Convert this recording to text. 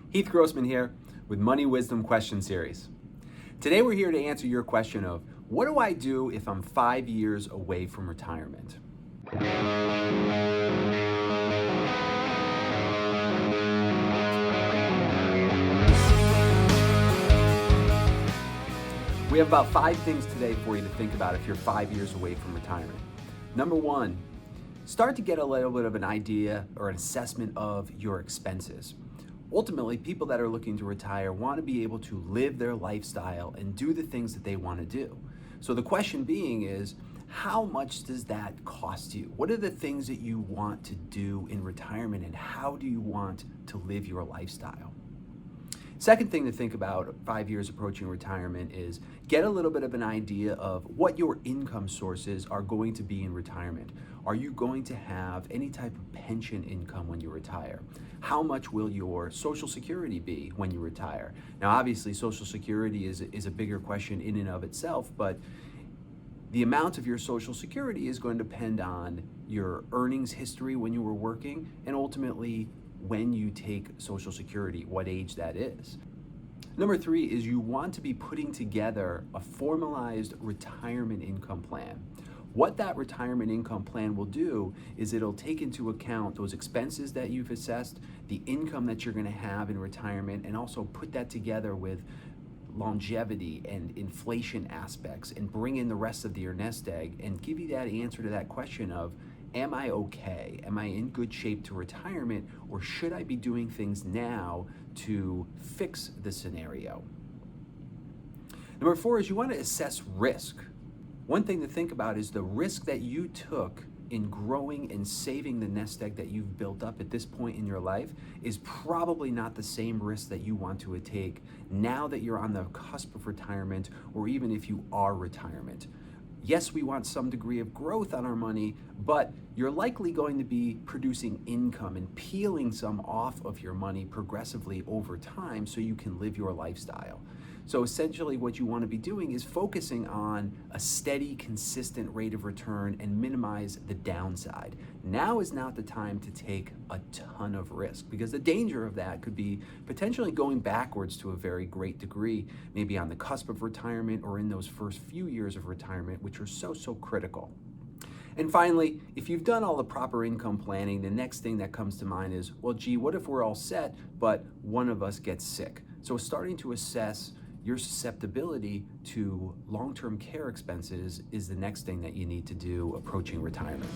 Heath Grossman here with Money Wisdom Question Series. Today we're here to answer your question of, what do I do if I'm 5 years away from retirement? We have about 5 things today for you to think about if you're 5 years away from retirement. Number 1, start to get a little bit of an idea or an assessment of your expenses. Ultimately, people that are looking to retire want to be able to live their lifestyle and do the things that they want to do. So the question being is, how much does that cost you? What are the things that you want to do in retirement, and how do you want to live your lifestyle? Second thing to think about 5 years approaching retirement is get a little bit of an idea of what your income sources are going to be in retirement. Are you going to have any type of pension income when you retire? How much will your Social Security be when you retire? Now, obviously, Social Security is a bigger question in and of itself, but the amount of your Social Security is going to depend on your earnings history when you were working, and ultimately when you take Social Security, what age that is. Number 3 is you want to be putting together a formalized retirement income plan. What that retirement income plan will do is it'll take into account those expenses that you've assessed, the income that you're going to have in retirement, and also put that together with longevity and inflation aspects, and bring in the rest of your nest egg and give you that answer to that question of, am I okay? Am I in good shape to retirement, or should I be doing things now to fix the scenario? Number 4 is you want to assess risk. One thing to think about is the risk that you took in growing and saving the nest egg that you've built up at this point in your life is probably not the same risk that you want to take now that you're on the cusp of retirement, or even if you are retirement. Yes, we want some degree of growth on our money, but you're likely going to be producing income and peeling some off of your money progressively over time so you can live your lifestyle. So essentially what you want to be doing is focusing on a steady, consistent rate of return and minimize the downside. Now is not the time to take a ton of risk, because the danger of that could be potentially going backwards to a very great degree, maybe on the cusp of retirement or in those first few years of retirement, which are so critical. And finally, if you've done all the proper income planning, the next thing that comes to mind is, well, gee, what if we're all set, but one of us gets sick? So starting to assess your susceptibility to long-term care expenses is the next thing that you need to do approaching retirement.